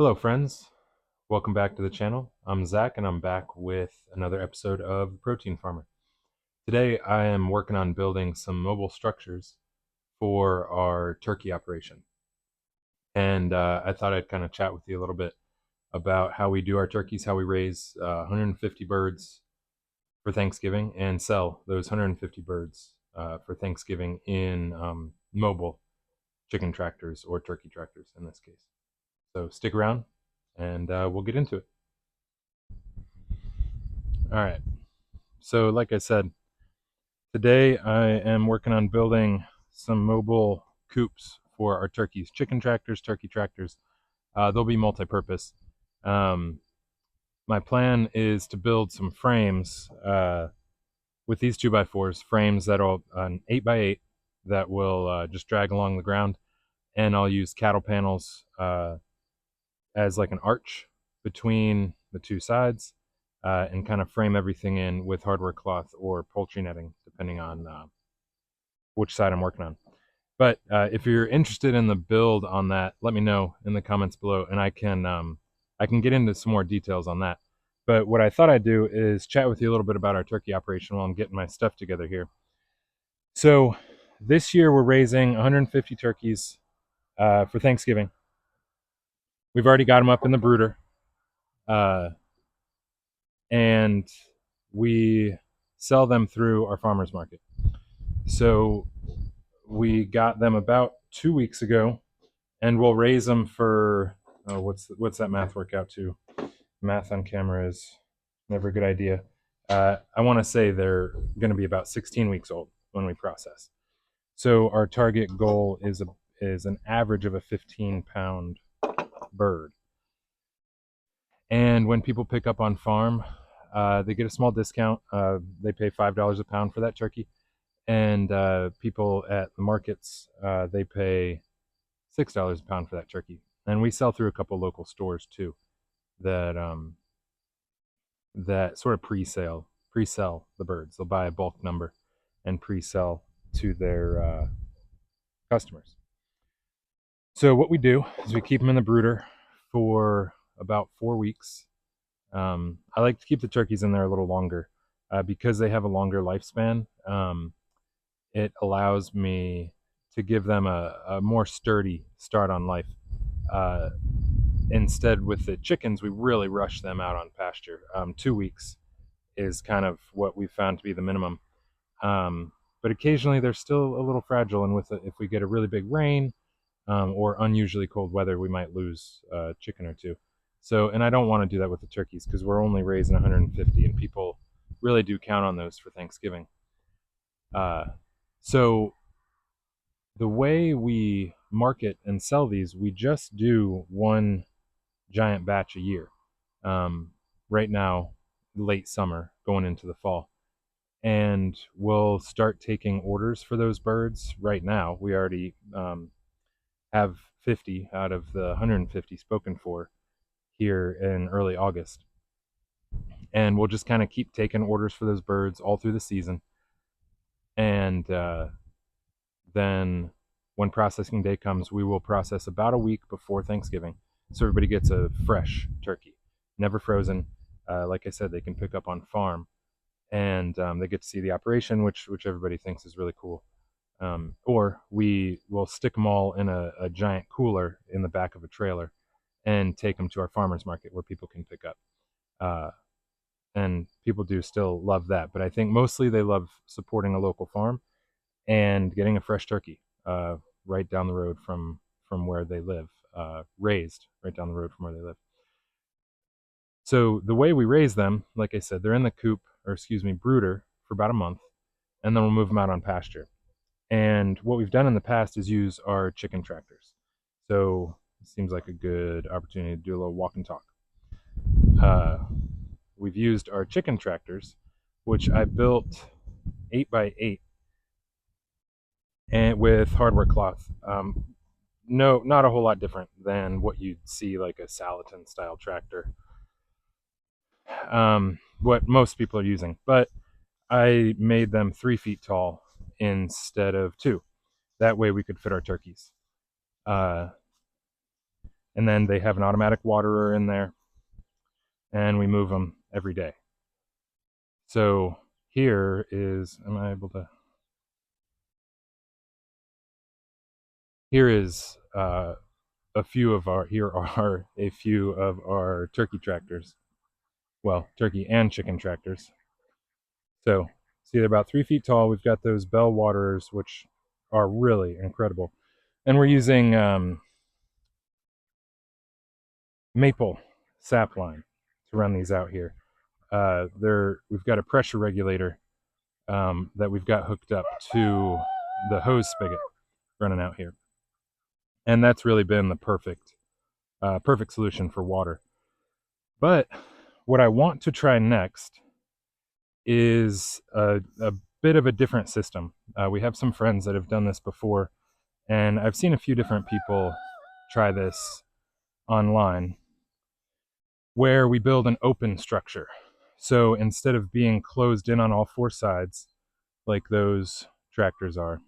Hello, friends. Welcome back to the channel. I'm Zach, and I'm back with another episode of Protein Farmer. Today, I am working on building some mobile structures for our turkey operation. And I thought I'd kind of chat with you a little bit about how we do our turkeys, how we raise 150 birds for Thanksgiving and sell those 150 birds for Thanksgiving in mobile chicken tractors or turkey tractors in this case. So stick around and we'll get into it. All right. So, like I said, today I am working on building some mobile coops for our turkeys, chicken tractors, turkey tractors. They'll be multi-purpose. Um, my plan is to build some frames with these 2x4s, frames that'll an 8x8 that will just drag along the ground, and I'll use cattle panels as like an arch between the two sides, and kind of frame everything in with hardware cloth or poultry netting, depending on which side I'm working on. But if you're interested in the build on that, let me know in the comments below, and I can get into some more details on that. But what I thought I'd do is chat with you a little bit about our turkey operation while I'm getting my stuff together here. So this year we're raising 150 turkeys for Thanksgiving. We've already got them up in the brooder, uh, and we sell them through our farmers market. So we got them about 2 weeks ago, and we'll raise them for what's that math work out to? Math on camera is never a good idea. I want to say they're going to be about 16 weeks old when we process. So our target goal is an average of a 15-pound bird. And when people pick up on farm, they get a small discount. They pay $5 a pound for that turkey, and people at the markets they pay $6 a pound for that turkey. And we sell through a couple local stores too that that sort of pre-sell the birds. They'll buy a bulk number and pre-sell to their customers. So what we do is we keep them in the brooder for about 4 weeks. I like to keep the turkeys in there a little longer because they have a longer lifespan. It allows me to give them a more sturdy start on life. Uh, Instead, with the chickens, we really rush them out on pasture. 2 weeks is kind of what we've found to be the minimum. But occasionally they're still a little fragile, and if we get a really big rain or unusually cold weather, we might lose a chicken or two. So, and I don't want to do that with the turkeys because we're only raising 150, and people really do count on those for Thanksgiving. So the way we market and sell these, we just do one giant batch a year. Right now, late summer, going into the fall. And we'll start taking orders for those birds right now. We already have 50 out of the 150 spoken for here in early August. And we'll just kind of keep taking orders for those birds all through the season. And then when processing day comes, we will process about a week before Thanksgiving. So everybody gets a fresh turkey, never frozen. Like I said, they can pick up on farm, and they get to see the operation, which everybody thinks is really cool. Or we will stick them all in a giant cooler in the back of a trailer and take them to our farmers market where people can pick up. Uh, and people do still love that, but I think mostly they love supporting a local farm and getting a fresh turkey right down the road from where they live, raised right down the road from where they live. So the way we raise them, like I said, they're in the coop, or excuse me, brooder for about a month, and then we'll move them out on pasture. And what we've done in the past is use our chicken tractors. So it seems like a good opportunity to do a little walk and talk. Uh, we've used our chicken tractors, which I built 8x8 and with hardware cloth. No, not a whole lot different than what you'd see like a Salatin style tractor. What most people are using, but I made them 3 feet tall instead of two. That way we could fit our turkeys. Uh, And then they have an automatic waterer in there, and we move them every day. So here is, am I able to? Here is a few of our, here are a few of our turkey tractors. Well, turkey and chicken tractors. So see, they're about 3 feet tall. We've got those bell waterers, which are really incredible. And we're using maple sapline to run these out here. We've got a pressure regulator that we've got hooked up to the hose spigot running out here, and that's really been the perfect solution for water. But what I want to try next is a bit of a different system. We have some friends that have done this before, and I've seen a few different people try this online, where we build an open structure. So instead of being closed in on all four sides, like those tractors are,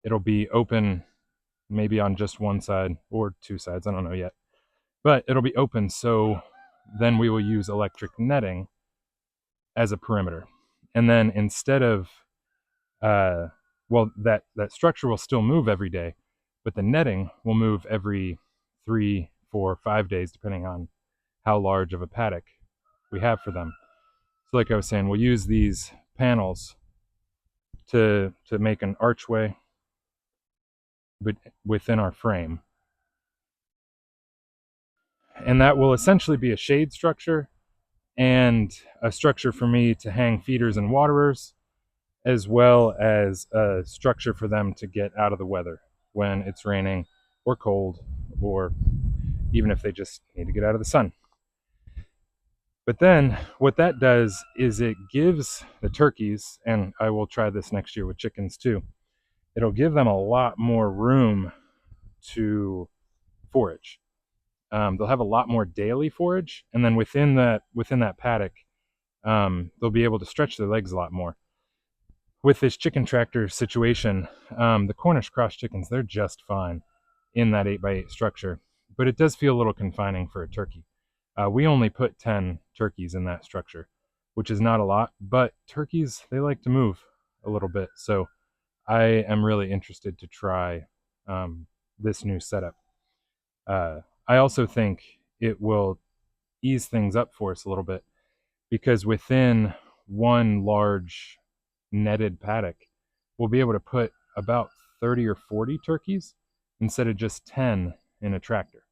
it'll be open maybe on just one side or two sides, I don't know yet. But it'll be open, so then we will use electric netting as a perimeter. And then instead of, that structure will still move every day, but the netting will move every 3, 4, 5 days, depending on how large of a paddock we have for them. So like I was saying, we'll use these panels to make an archway but within our frame. And that will essentially be a shade structure and a structure for me to hang feeders and waterers, as well as a structure for them to get out of the weather when it's raining or cold, or even if they just need to get out of the sun. But then what that does is it gives the turkeys, and I will try this next year with chickens too, it'll give them a lot more room to forage. They'll have a lot more daily forage, and then within that paddock, they'll be able to stretch their legs a lot more. With this chicken tractor situation, the Cornish cross chickens, they're just fine in that 8x8 structure, but it does feel a little confining for a turkey. We only put 10 turkeys in that structure, which is not a lot, but turkeys, they like to move a little bit. So I am really interested to try this new setup. I also think it will ease things up for us a little bit, because within one large netted paddock, we'll be able to put about 30 or 40 turkeys instead of just 10 in a tractor.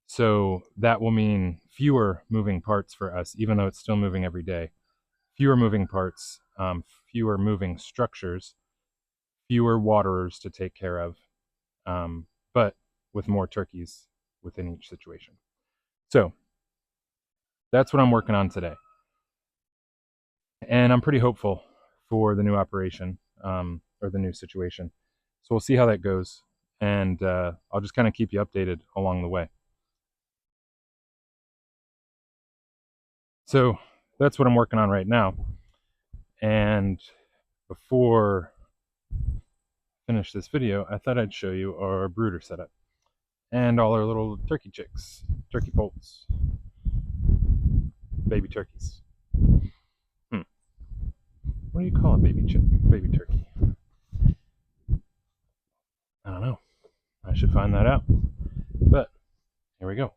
So that will mean fewer moving parts for us, even though it's still moving every day. Fewer moving parts, fewer moving structures, fewer waterers to take care of, but with more turkeys within each situation. So that's what I'm working on today. And I'm pretty hopeful for the new operation, or the new situation. So we'll see how that goes, and I'll just kind of keep you updated along the way. So that's what I'm working on right now. And before I finish this video, I thought I'd show you our brooder setup and all our little turkey chicks, turkey poults, baby turkeys. What do you call a baby turkey? I don't know. I should find that out. But here we go.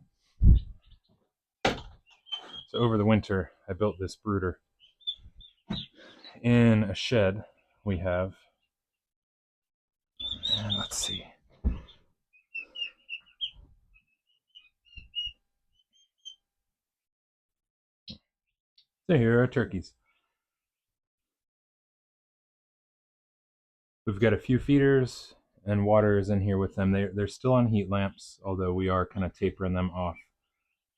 So over the winter, I built this brooder in a shed we have. And let's see. So here are turkeys. We've got a few feeders and waterers in here with them. They're still on heat lamps, although we are kind of tapering them off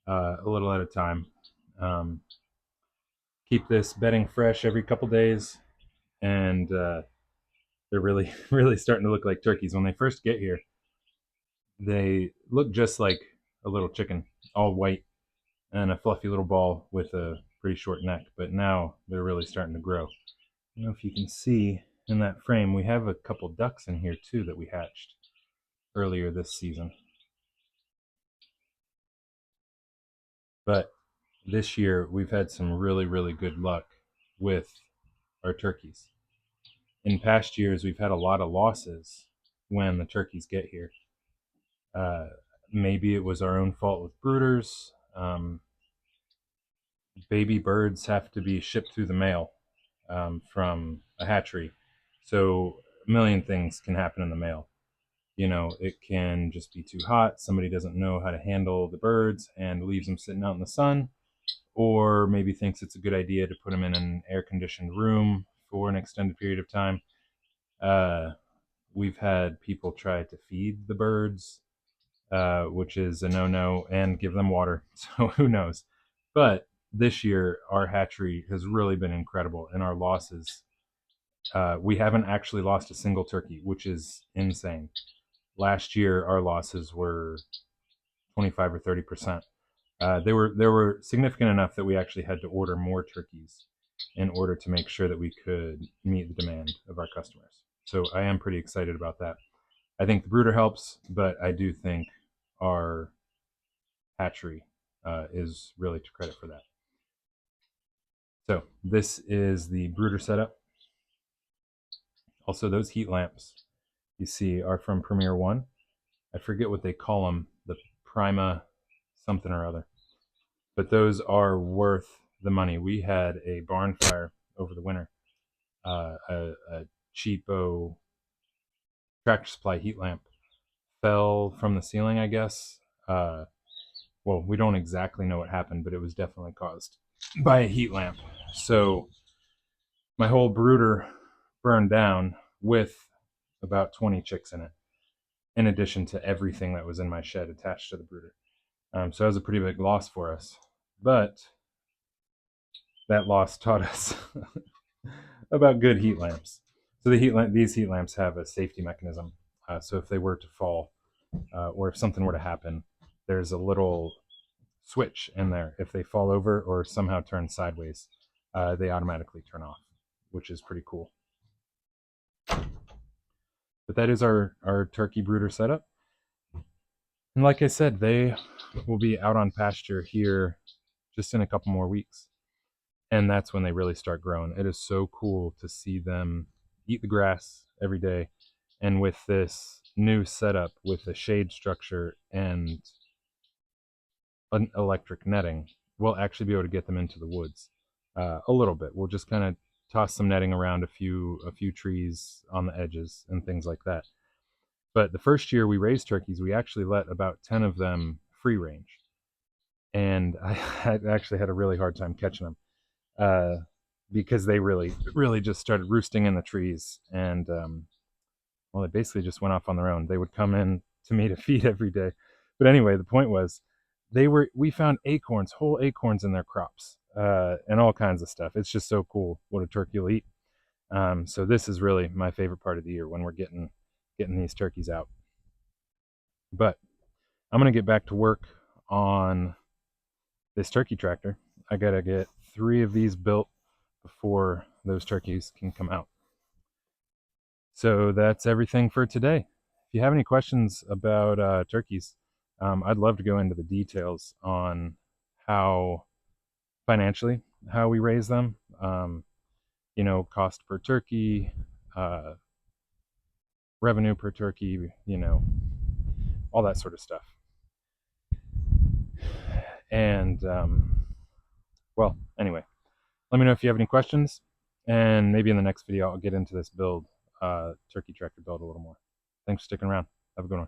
a little at a time. Keep this bedding fresh every couple days, and they're really, really starting to look like turkeys. When they first get here, they look just like a little chicken, all white and a fluffy little ball with a pretty short neck. But now they're really starting to grow. I don't know if you can see in that frame, we have a couple ducks in here too that we hatched earlier this season. But this year we've had some really, really good luck with our turkeys. In past years, we've had a lot of losses when the turkeys get here. Uh, Maybe it was our own fault with brooders. Baby birds have to be shipped through the mail from a hatchery. So a million things can happen in the mail. You know, it can just be too hot. Somebody doesn't know how to handle the birds and leaves them sitting out in the sun, or maybe thinks it's a good idea to put them in an air conditioned room for an extended period of time. Uh, we've had people try to feed the birds, which is a no-no, and give them water. So who knows? But this year, our hatchery has really been incredible, and our losses. We haven't actually lost a single turkey, which is insane. Last year, our losses were 25 or 30%. They were significant enough that we actually had to order more turkeys in order to make sure that we could meet the demand of our customers. So I am pretty excited about that. I think the brooder helps, but I do think our hatchery is really to credit for that. So this is the brooder setup. Also, those heat lamps you see are from Premier One. I forget what they call them, the Prima something or other. But those are worth the money. We had a barn fire over the winter. A cheapo Tractor Supply heat lamp fell from the ceiling, I guess. Well, we don't exactly know what happened, but it was definitely caused by a heat lamp. So my whole brooder burned down with about 20 chicks in it, in addition to everything that was in my shed attached to the brooder. So that was a pretty big loss for us. But that loss taught us about good heat lamps. So these heat lamps have a safety mechanism. So if they were to fall, or if something were to happen, there's a little switch in there. If they fall over or somehow turn sideways, they automatically turn off, which is pretty cool. But that is our turkey brooder setup. And like I said, they will be out on pasture here just in a couple more weeks. And that's when they really start growing. It is so cool to see them eat the grass every day. And with this new setup with a shade structure and an electric netting, we'll actually be able to get them into the woods a little bit. We'll just kind of toss some netting around a few trees on the edges and things like that. But the first year we raised turkeys, we actually let about 10 of them free range, and I actually had a really hard time catching them because they really just started roosting in the trees, and well, they basically just went off on their own. They would come in to me to feed every day. But anyway, the point was we found acorns, whole acorns in their crops, and all kinds of stuff. It's just so cool what a turkey will eat. So this is really my favorite part of the year when we're getting these turkeys out. But I'm gonna get back to work on this turkey tractor. I gotta get 3 of these built before those turkeys can come out. So that's everything for today. If you have any questions about turkeys, I'd love to go into the details on how financially how we raise them. Cost per turkey, uh, revenue per turkey, all that sort of stuff. And well, anyway, let me know if you have any questions, and maybe in the next video I'll get into this turkey tractor build a little more. Thanks for sticking around. Have a good one.